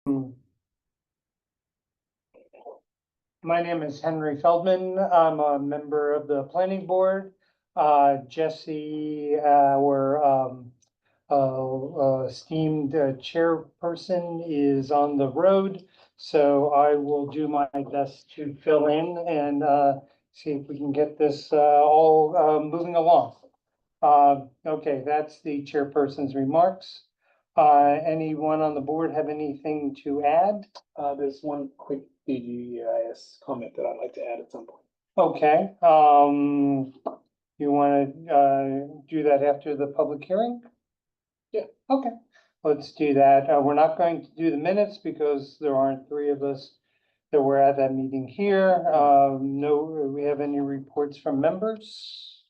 My name is Henry Feldman. I'm a member of the planning board. Jesse, our esteemed chairperson, is on the road. So I will do my best to fill in and see if we can get this all moving along. Okay, that's the chairperson's remarks. Anyone on the board have anything to add? There's one quick DGIS comment that I'd like to add at some point. Okay, you want to do that after the public hearing? Yeah. Okay, let's do that. We're not going to do the minutes because there aren't three of us that were at that meeting here. No, we have any reports from members?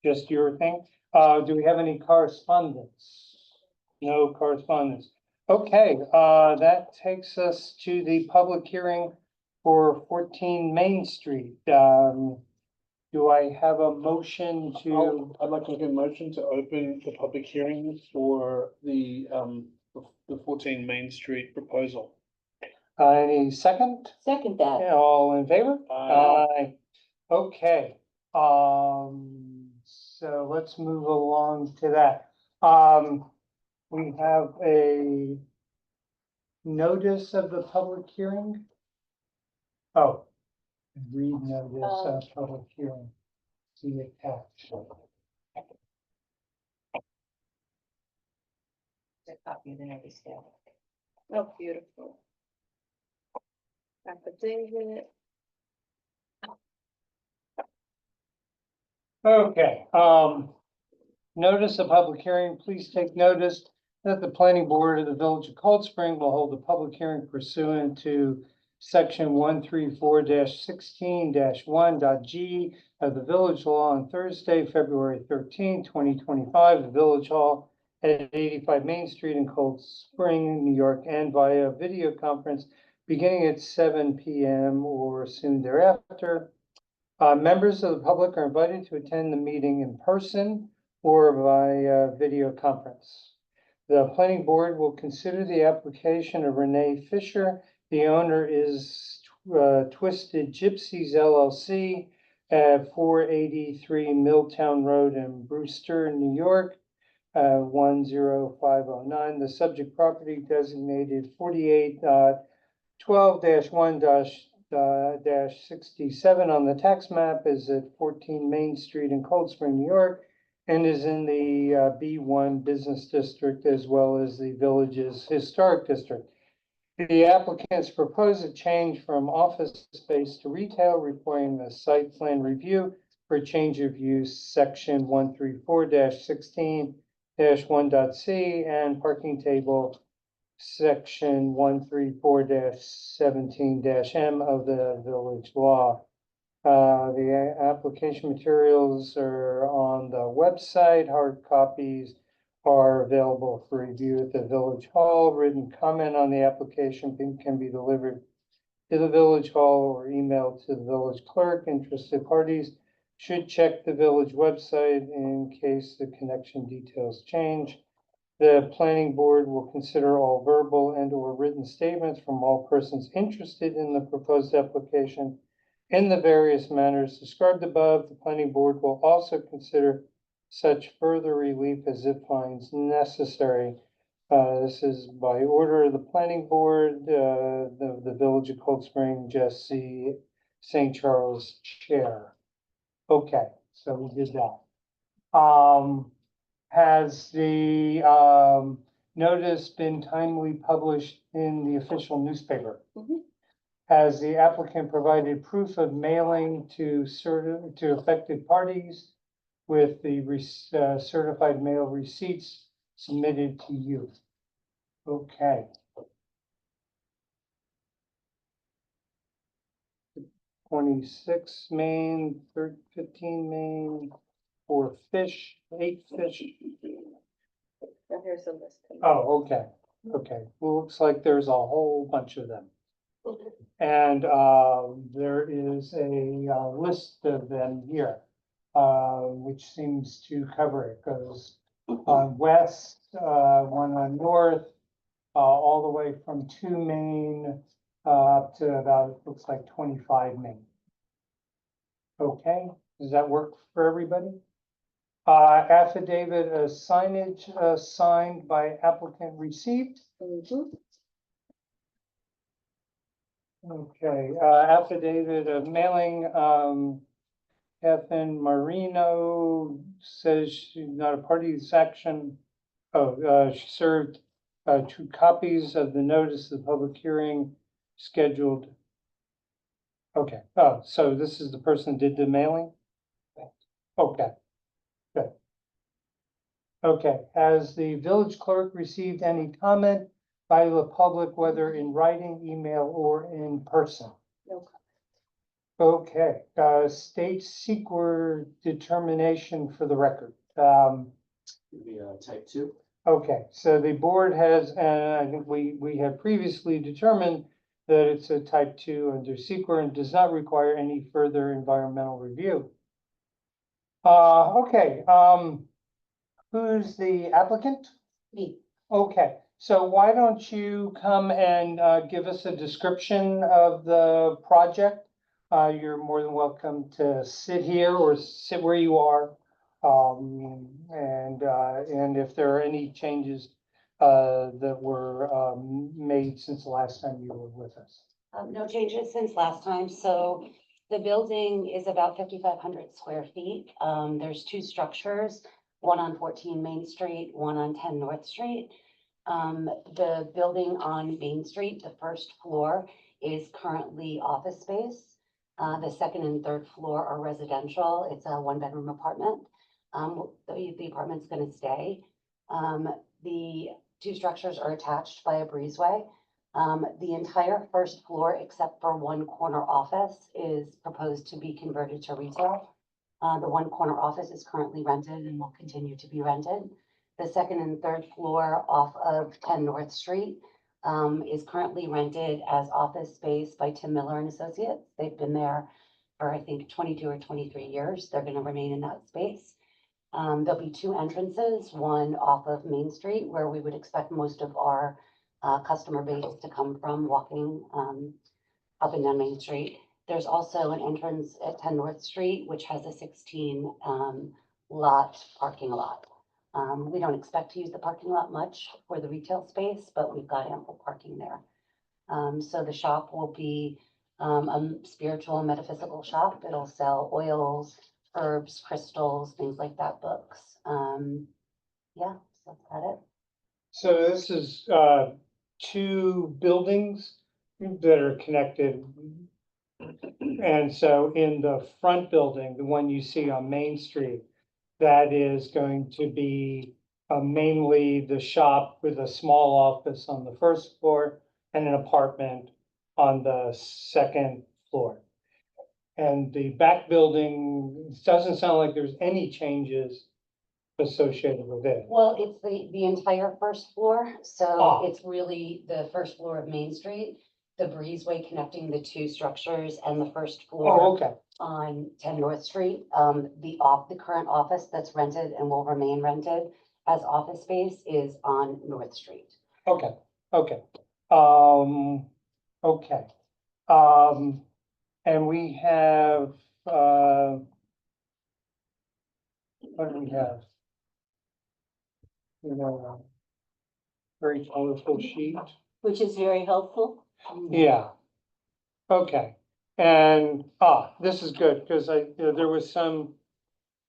Just your thing? Do we have any correspondence? No correspondence. Okay, that takes us to the public hearing for 14 Main Street. Do I have a motion to? I'd like to make a motion to open the public hearing for the 14 Main Street proposal. Any second? Second that. Yeah, all in favor? Aye. Okay, so let's move along to that. We have a notice of the public hearing. Oh, read notice of public hearing. See attached. A copy of the notice there. Oh, beautiful. Affidavit. Okay, notice of public hearing. Please take notice that the planning board of the village of Cold Spring will hold a public hearing pursuant to section 134-16-1.g of the village law on Thursday, February 13, 2025, the village hall at 85 Main Street in Cold Spring, New York, and via video conference beginning at 7 p.m. or soon thereafter. Members of the public are invited to attend the meeting in person or via video conference. The planning board will consider the application of Renee Fisher. The owner is Twisted Gypsies LLC at 483 Milltown Road in Brewster, New York, 10509. The subject property designated 48-12-1-67 on the tax map is at 14 Main Street in Cold Spring, New York, and is in the B1 Business District as well as the village's historic district. The applicants propose a change from office space to retail, requiring the site plan review for change of use, section 134-16-1.c, and parking table, section 134-17-m of the village law. The application materials are on the website. Hard copies are available for review at the village hall. Written comment on the application can be delivered to the village hall or emailed to the village clerk. Interested parties should check the village website in case the connection details change. The planning board will consider all verbal and/or written statements from all persons interested in the proposed application in the various manners described above. The planning board will also consider such further relief as it finds necessary. This is by order of the planning board, the village of Cold Spring, Jesse St. Charles Chair. Okay, so we did that. Has the notice been timely published in the official newspaper? Mhm. Has the applicant provided proof of mailing to affected parties with the certified mail receipts submitted to you? Okay. 26 Main, 15 Main, 4 fish, 8 fish. And here's a list. Oh, okay, okay. Well, looks like there's a whole bunch of them. And there is a list of them here, which seems to cover it. Goes on west, one on north, all the way from 2 Main, up to about, it looks like 25 Main. Okay, does that work for everybody? Affidavit of signage, signed by applicant received. Mhm. Okay, affidavit of mailing, Ethan Marino says she's not a party to this action. Oh, she served, 2 copies of the notice of the public hearing scheduled. Okay, oh, so this is the person that did the mailing? Okay, good. Okay, has the village clerk received any comment by the public, whether in writing, email, or in person? No Okay, state seeker determination for the record. Be type 2. Okay, so the board has, and I think we have previously determined that it's a type 2 under seeker and does not require any further environmental review. Okay, who's the applicant? Me. Okay, so why don't you come and give us a description of the project? You're more than welcome to sit here or sit where you are. And if there are any changes that were made since the last time you were with us. No changes since last time. So the building is about 5,500 square feet. There's 2 structures, one on 14 Main Street, one on 10 North Street. The building on Main Street, the first floor, is currently office space. The second and third floor are residential. It's a 1-bedroom apartment. The apartment's gonna stay. The 2 structures are attached by a breezeway. The entire first floor, except for one corner office, is proposed to be converted to retail. The one corner office is currently rented and will continue to be rented. The second and third floor off of 10 North Street is currently rented as office space by Tim Miller and Associates. They've been there for, I think, 22 or 23 years. They're going to remain in that space. There'll be 2 entrances, one off of Main Street, where we would expect most of our customer base to come from, walking up and down Main Street. There's also an entrance at 10 North Street, which has a 16 lot parking lot. We don't expect to use the parking lot much for the retail space, but we've got ample parking there. So the shop will be a spiritual and metaphysical shop. It'll sell oils, herbs, crystals, things like that, books. Yeah, so that's about it. So this is 2 buildings that are connected. And so in the front building, the one you see on Main Street, that is going to be mainly the shop with a small office on the first floor and an apartment on the second floor. And the back building, it doesn't sound like there's any changes associated with it. Well, it's the entire first floor, so Ah. it's really the first floor of Main Street, the breezeway connecting the 2 structures, and the first Oh, floor okay, on 10 North Street. The current office that's rented and will remain rented as office space is on North Street. okay, okay. Okay. And we have, what do we have? You know, very colorful sheet. Which is very helpful. Yeah. Okay, and, this is good, because there was some,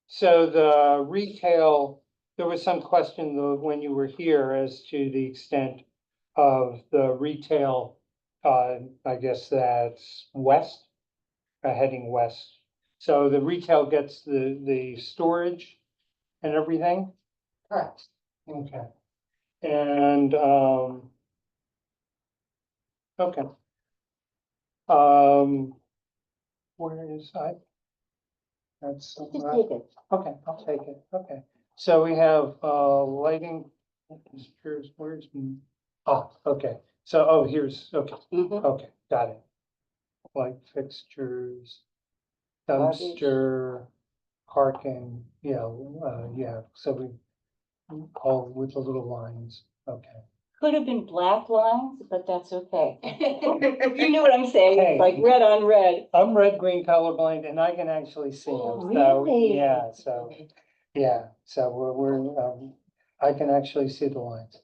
so the retail, there was some question though, when you were here as to the extent of the retail, I guess that's west, heading west. So the retail gets the storage and everything? Correct. Okay. And, okay. Where is I? That's. Just take it. Okay, I'll take it, okay. So we have, lighting, where's, okay, so, here's, okay, Mhm. okay, got it. Light fixtures, Garbage. dumpster, parking, yeah, so we all with the little lines, okay. could have been black lines, but that's okay. You know what I'm saying? Hey. It's like red on red. I'm red-green colorblind and I can actually see Oh, them, so, really? yeah, so I can actually see the lines.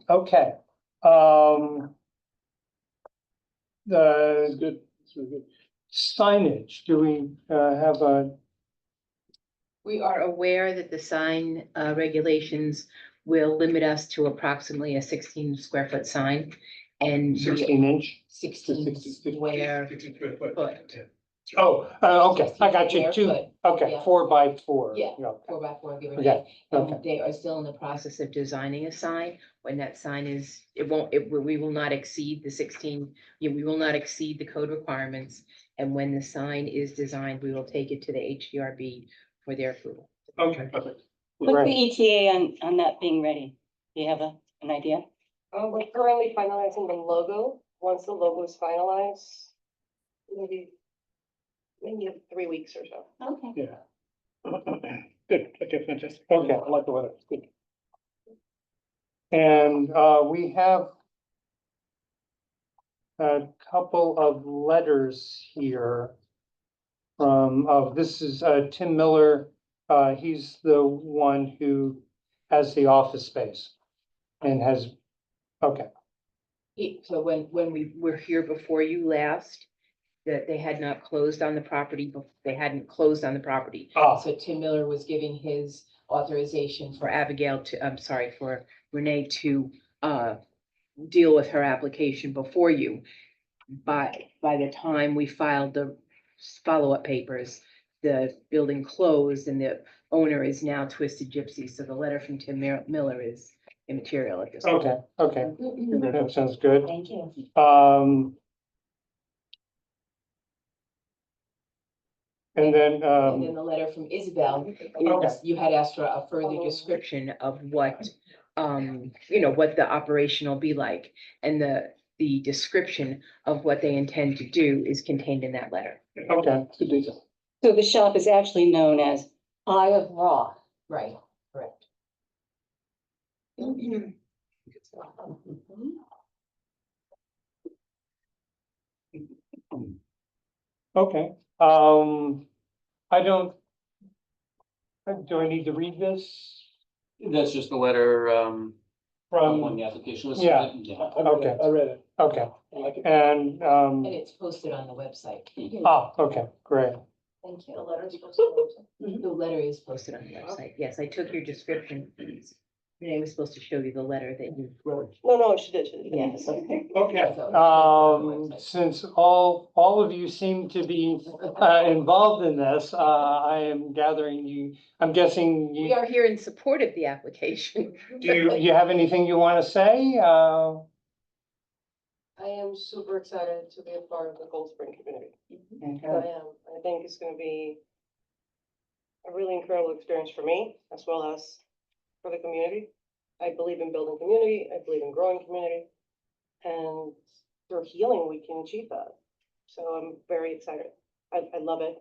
Okay. It's The good, it's really good. signage, do we, have a, We are aware that the sign regulations will limit us to approximately a 16 square foot sign and 16 inch? 16 square foot. Oh, okay, I got you, 16 two, square okay, yeah. 4x4. Yeah. Okay. 4x4, give or Okay, take. And okay. they are still in the process of designing a sign. When that sign is, we will not exceed the 16, we will not exceed the code requirements. And when the sign is designed, we will take it to the HDRB for their approval. Okay. Perfect. What's Right. the ETA on that being ready? Do you have an idea? We're currently finalizing the logo. Once the logo is finalized, maybe 3 weeks or so. Okay. Yeah. Good, okay, fantastic. Okay. I like the weather, it's good. And we have a couple of letters here from, this is Tim Miller. He's the one who has the office space and has, okay, So when we were here before you last, that they had not closed on the property, they hadn't closed on the property. Ah. So Tim Miller was giving his authorization for Abigail to, I'm sorry, for Renee to deal with her application before you. By the time we filed the follow-up papers, the building closed and the owner is now Twisted Gypsy. So the letter from Tim Miller is immaterial at this point. okay, okay, that sounds good. Thank you. And then, And then the letter from Isabel, Okay. you had asked for a further description of what, what the operation will be like. And the description of what they intend to do is contained in that letter. okay, Good detail. So the shop is actually known as Eye of Ra. Right, correct. okay. I don't, do I need to read this That's just the letter, when from, the application was Yeah. submitted. Yeah. Okay. I read it, okay, I like it. and, And it's posted on the website. okay, great. Thank you. The letter is posted on the website. The letter is posted on the website. Yes, I took your description. Renee was supposed to show you the letter that you wrote. No, she did. Yes. Okay, since all of you seem to be involved in this, I am gathering I'm guessing We you, are here in support of the application. do you have anything you want to say? I am super excited to be a part of the Cold Spring community. Okay. I am. I think it's gonna be a really incredible experience for me as well as for the community. I believe in building community. I believe in growing community. And through healing, we can achieve that. So I'm very excited. I love it.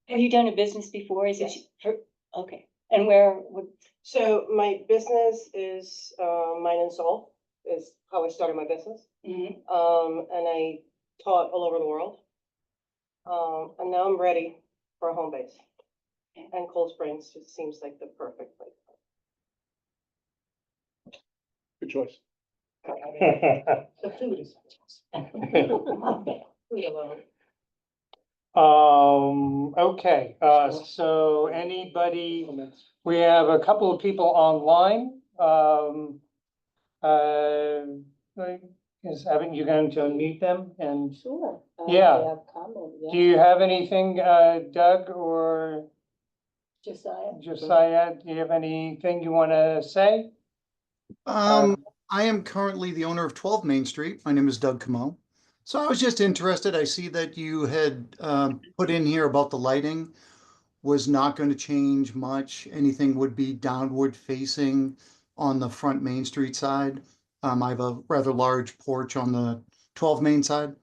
Have you done a business before? Is it, Yes. okay. And where, So my business is Mine and Soul is how I started my business. mhm. And I taught all over the world. And now I'm ready for a home base. And Cold Springs just seems like the perfect place. Good choice. The food is fantastic. Food alone. Okay, so anybody, we have a couple of people online. Haven't you going to unmute them and Sure. Yeah. do you have anything, Doug or Josiah, do you have anything you want to say? I am currently the owner of 12 Main Street. My name is Doug Camo. So I was just interested. I see that you had put in here about the lighting was not going to change much. Anything would be downward facing on the front Main Street side. I have a rather large porch on the 12 Main side.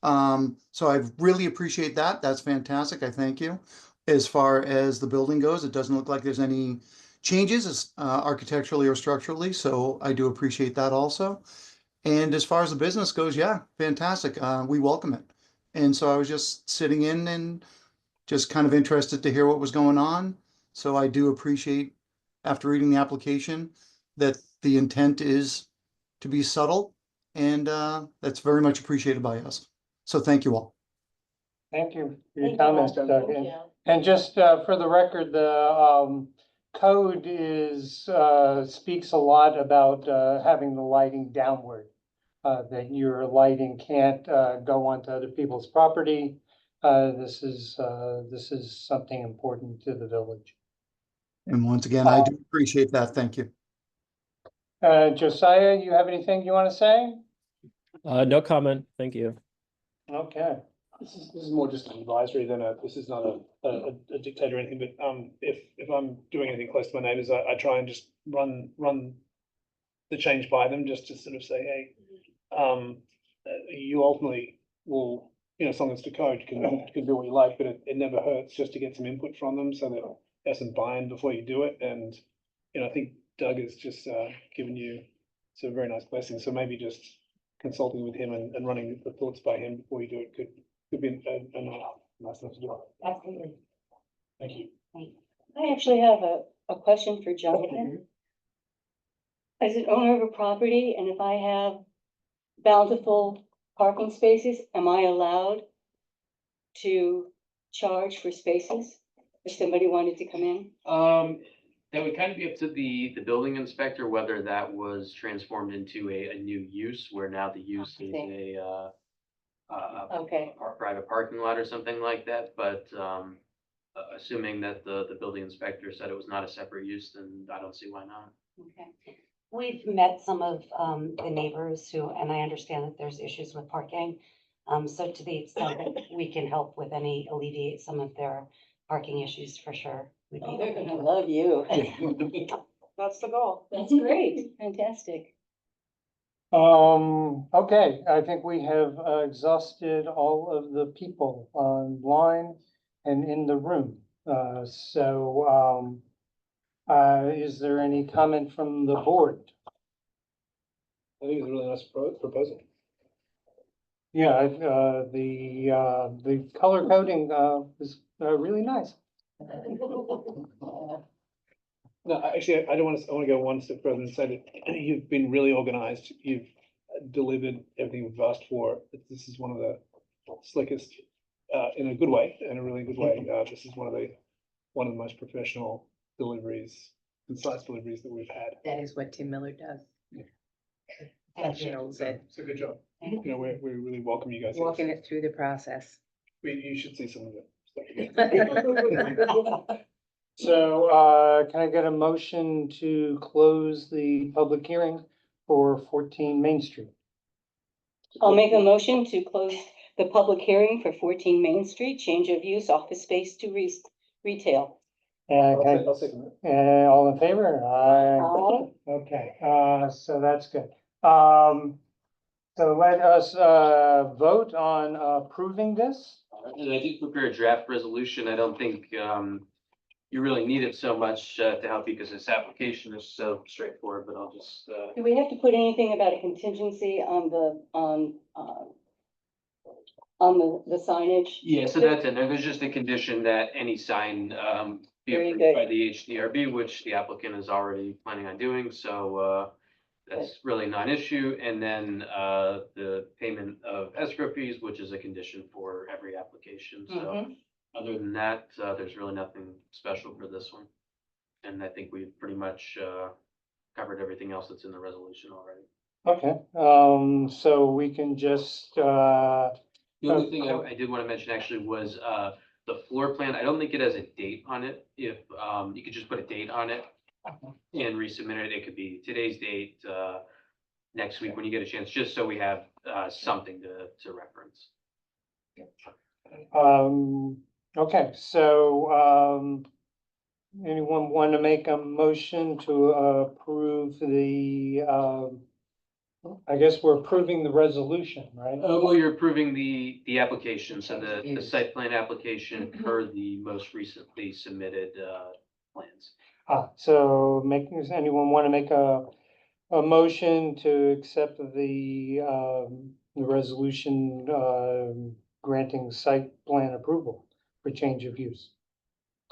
So I really appreciate that. That's fantastic. I thank you. As far as the building goes, it doesn't look like there's any changes architecturally or structurally, so I do appreciate that also. And as far as the business goes, yeah, fantastic. We welcome it. And so I was just sitting in and just kind of interested to hear what was going on. So I do appreciate, after reading the application, that the intent is to be subtle, and that's very much appreciated by us. So thank you all. Thank you for your Thank you, comments, Doug. Doug. Thank And- you. And just for the record, the code is speaks a lot about having the lighting downward. That your lighting can't go onto other people's property. This is something important to the village. And once again, I do appreciate that. Thank you. Josiah, you have anything you want to say? No comment, thank you. Okay. This is more just an advisory than this is not a dictator or anything, but if I'm doing anything close to my neighbors, I try and just run the change by them, just to sort of say, hey, you ultimately will, as long as the code can do what you like, but it never hurts just to get some input from them so that there's some buy-in before you do it. And, I think Doug has just given you some very nice blessings. So maybe just consulting with him and running the thoughts by him before you do it could be a nice thing to do. Absolutely. Thank you. I actually have a question for Jonathan. As an owner of a property, and if I have bountiful parking spaces, am I allowed to charge for spaces if somebody wanted to come in? That would kind of be up to the building inspector, whether that was transformed into a new use, where now the use is Okay, a private parking lot or something like that, but, assuming that the building inspector said it was not a separate use, then I don't see why not. Okay. We've met some of the neighbors who, and I understand that there's issues with parking. So to the extent that we can help with alleviate some of their parking issues, for sure. we'd be oh, they're open to gonna it. love you. That's the goal. That's great, fantastic. Okay, I think we have exhausted all of the people online and in the room. Is there any comment from the board? I think it's a really nice proposal. Yeah, the color coding is really nice. No, actually, I want to go one step further and say that you've been really organized. You've delivered everything we've asked for. This is one of the slickest, in a good way, in a really good way. This is one of the most professional deliveries, concise deliveries that we've had. That is what Tim Miller does. Thank you. Professionals at So good job. We really welcome you guys. walking it through the process. You should see some of it. So, can I get a motion to close the public hearing for 14 Main Street? I'll make a motion to close the public hearing for 14 Main Street, change of use office space to retail. And I'll second that. all in favor? Aye. Okay, so that's good. So let us vote on approving this. And I did prepare a draft resolution. I don't think, you really need it so much, to help you, because this application is so straightforward, but I'll just, Do we have to put anything about a contingency on the signage? yeah, so that's in there. There's just a condition that any sign, be Very approved good. by the HDRB, which the applicant is already planning on doing, so, that's really not an issue. And then, the payment of escrow fees, which is a condition for every application, so. Mhm. Other than that, there's really nothing special for this one. And I think we've pretty much, covered everything else that's in the resolution already. Okay, so we can just, The only thing I did want to mention actually was, the floor plan. I don't think it has a date on it. If, you could just put a date on it and resubmit it. It could be today's date, next week when you get a chance, just so we have, something to reference. okay, so, anyone want to make a motion to approve the, I guess we're approving the resolution, right? Well, you're approving the application, so the site plan application per the most recently submitted, plans. So does anyone want to make a motion to accept the resolution, granting site plan approval for change of use?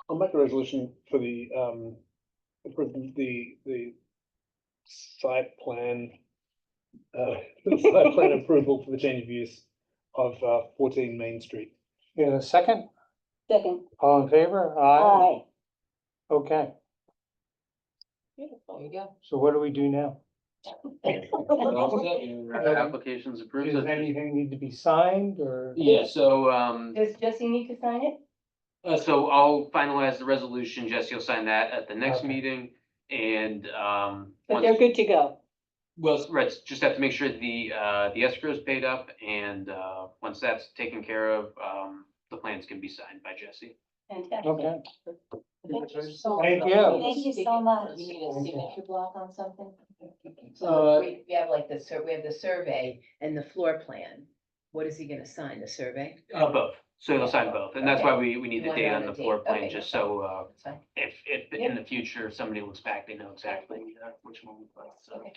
I'll make a resolution for the site plan, site plan approval for the change of use of 14 Main Street. Yeah, second, Second, all in favor? aye. Okay, There you go. so what do we do now? Your application's approved. Does anything need to be signed or? Yeah, so, Does Jesse need to sign it? so I'll finalize the resolution. Jesse will sign that at the next Okay. meeting and, But once- they're good to go. well, right, just have to make sure the escrow is paid up and, once that's taken care of, the plans can be signed by Jesse. Fantastic. Okay, Thank you so Thank much. you. Thank you so much. You need a signature block on something? Uh, We have like we have the survey and the floor plan. What is he gonna sign, the survey? Both, so he'll sign both, and that's why we need the One date on on the the floor date. plan, Okay, just no so, That's fine. if in the future, somebody looks back, they know exactly, which one we put, so. Okay.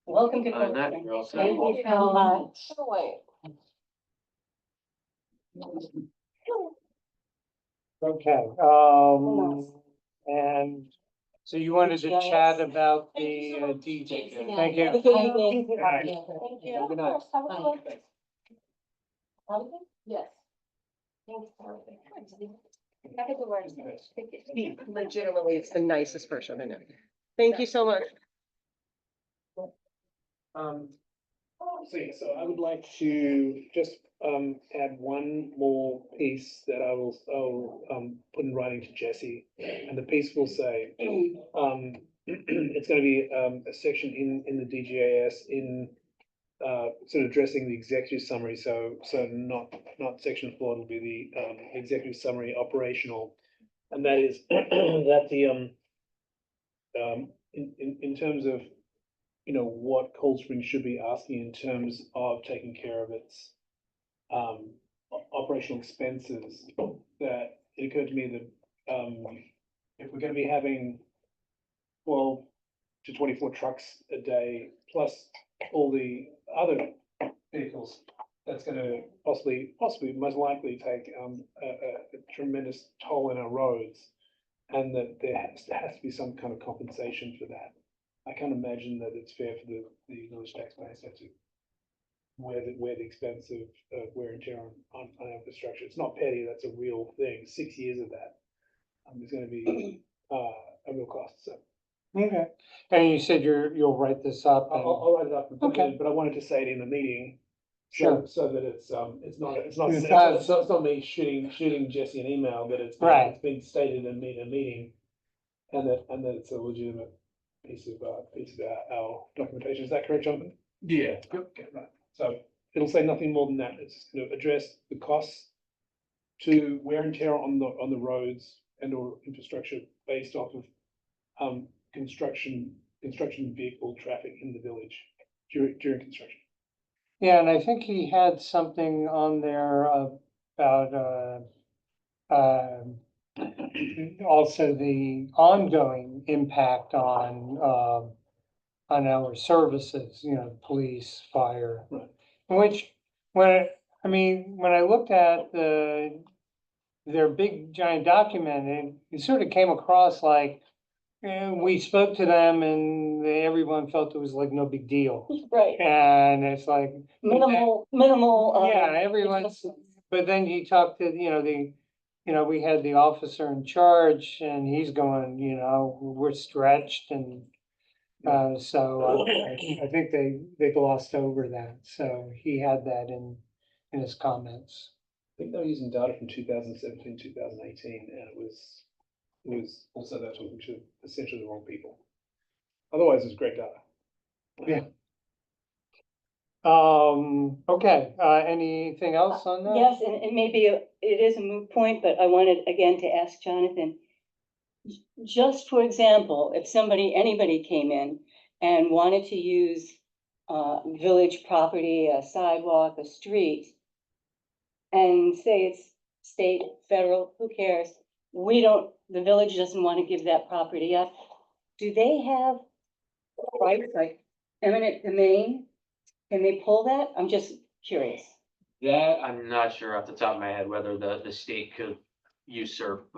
Welcome to. Other than that, you're all set. Thank you so much. Oh, wait. okay, and so you wanted to chat about the DJ. Thank you. Have a good evening. Bye. Thank you. Good night. Yes. Legitimately, it's the nicest person I know. Thank you so much. So I would like to just add one more piece that I'll put in writing to Jesse, and the piece will say, it's gonna be a section in the DGAS in sort of addressing the executive summary, so not section 4, it'll be the executive summary operational. And that is that in terms of, you know, what Cold Spring should be asking in terms of taking care of its operational expenses, that it occurred to me that if we're gonna be having 12 to 24 trucks a day, plus all the other vehicles, that's gonna possibly, most likely take a tremendous toll in our roads, and that there has to be some kind of compensation for that. I can't imagine that it's fair for the village taxpayers to have to wear the expense of wear and tear on infrastructure. It's not petty, that's a real thing. 6 years of that is gonna be a real cost, so. Okay, and you said you'll write this up and, I'll write it up and put it Okay. in, but I wanted to say it in the meeting. Sure. So that it's not It's not- me shooting Jesse an email, but Right. it's been stated in a meeting. And that it's a legitimate piece of our documentation. Is that correct, Jonathan? Yeah. Yep. Okay, right. So it'll say nothing more than that. It's going to address the costs to wear and tear on the roads and or infrastructure based off of construction vehicle traffic in the village during construction. yeah, and I think he had something on there about, also the ongoing impact on our services, you know, police, fire. Right. Which, when I looked at their big giant document, it sort of came across like, we spoke to them and everyone felt it was like no big deal. Right, And it's like, minimal. yeah, everyone's, but then you talk to, we had the officer in charge and he's going, we're stretched and. So I think they glossed over that, so he had that in his comments. I think they were using data from 2017, 2018, and it was also that talking to essentially the wrong people. Otherwise, it's great data. Okay, anything else on that? Yes, and maybe it is a moot point, but I wanted again to ask Jonathan. Just for example, if anybody came in and wanted to use village property, a sidewalk, a street, and say it's state, federal, who cares? the village doesn't want to give that property up. Do they have rights like eminent domain? Can they pull that? I'm just curious. That, I'm not sure off the top of my head whether the state could usurp,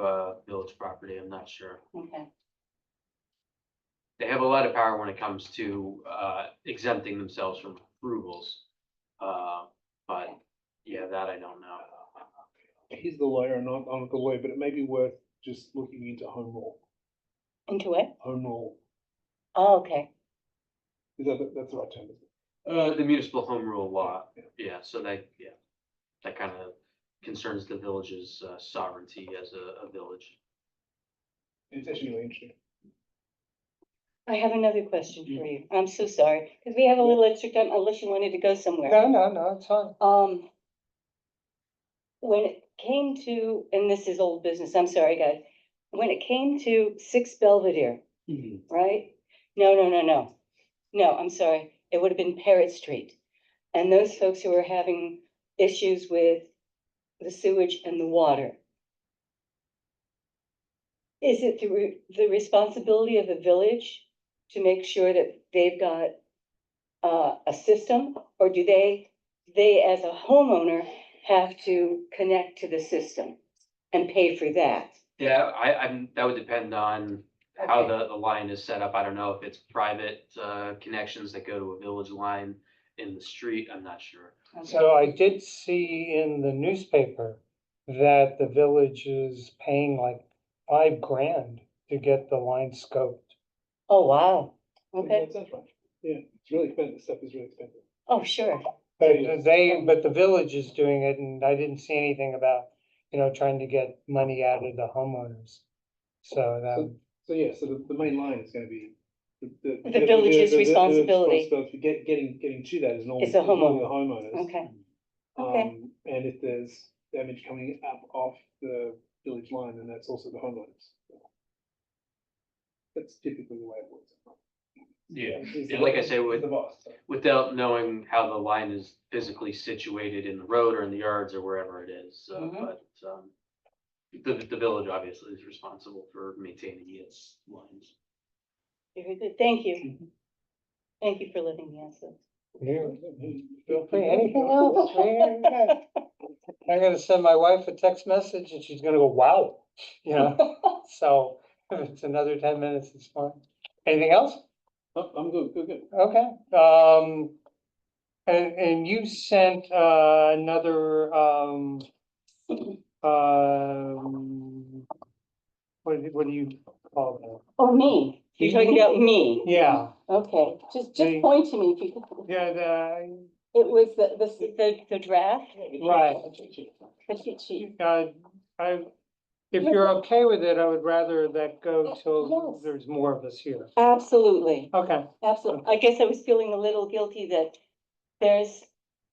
village property. I'm not sure. Okay. They have a lot of power when it comes to, exempting themselves from approvals. But yeah, that I don't know. He's the lawyer, and I'm not the lawyer, but it may be worth just looking into home rule. Into what? Home rule, Oh, okay. that's the right term, isn't it? The municipal home rule law, yeah, so that kind of concerns the village's, sovereignty as a village. It's actually really interesting. I have another question for you. I'm so sorry, because we have a little extra time, unless you wanted to go somewhere. No, it's fine. When it came to, and this is old business, I'm sorry, guys. When it came to 6 Belvedere, right? No. No, I'm sorry. It would have been Parrot Street. And those folks who were having issues with the sewage and the water. Is it the responsibility of the village to make sure that they've got a system? Or do they as a homeowner have to connect to the system and pay for that? Yeah, that would depend on how the line is set up. I don't know if it's private, connections that go to a village line in the street. I'm not sure. So I did see in the newspaper that the village is paying like $5,000 to get the line scoped. Oh, wow. Okay. That sounds right. Yeah, it's really expensive. Stuff is really expensive. Oh, sure. But the village is doing it, and I didn't see anything about, trying to get money out of the homeowners. So that, So yeah, so the main line is gonna be. The village's responsibility. Responsibility, getting to that is normally. It's the normally homeowner. The homeowners. Okay. Okay. And if there's damage coming up off the village line, then that's also the homeowners. That's typically the way it works. Yeah, He's and like I say, he's the boss. without knowing how the line is physically situated in the road or in the yards or wherever it is, Mhm. but, the village obviously is responsible for maintaining its lines. Very good. Thank you. Thank you for letting me answer. feel free. Anything else? I'm gonna send my wife a text message and she's gonna go, wow, so if it's another 10 minutes, it's fine. Anything else? Oh, I'm good. Okay, and you sent, another, what do you call that? Oh, me. You're talking about me. Yeah, Okay, just The- point to me if you could. yeah, It was the draft. right. The cheat sheet. If you're okay with it, I would rather that go till Yes. there's more of us here. Absolutely, Okay, absolutely. I guess I was feeling a little guilty that there's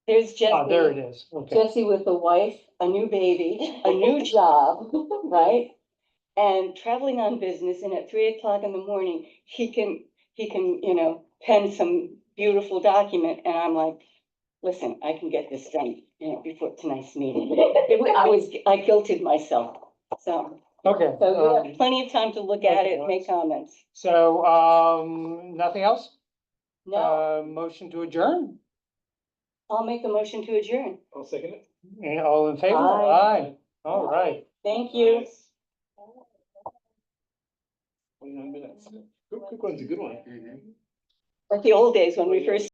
there it Jesse, is, okay. Jesse with a wife, a new baby, a new job, right? And traveling on business, and at 3 o'clock in the morning, he can, pen some beautiful document, and I'm like, listen, I can get this done, before tonight's meeting. I guilted myself, so Okay, you have plenty of time to look at it, make comments. so, nothing else? No, Motion to adjourn, I'll make a motion to adjourn. I'll second it. and all in favor? Aye. All right. Thank you. Nice. 29 minutes. Quick one's a good one. Like the old days when we first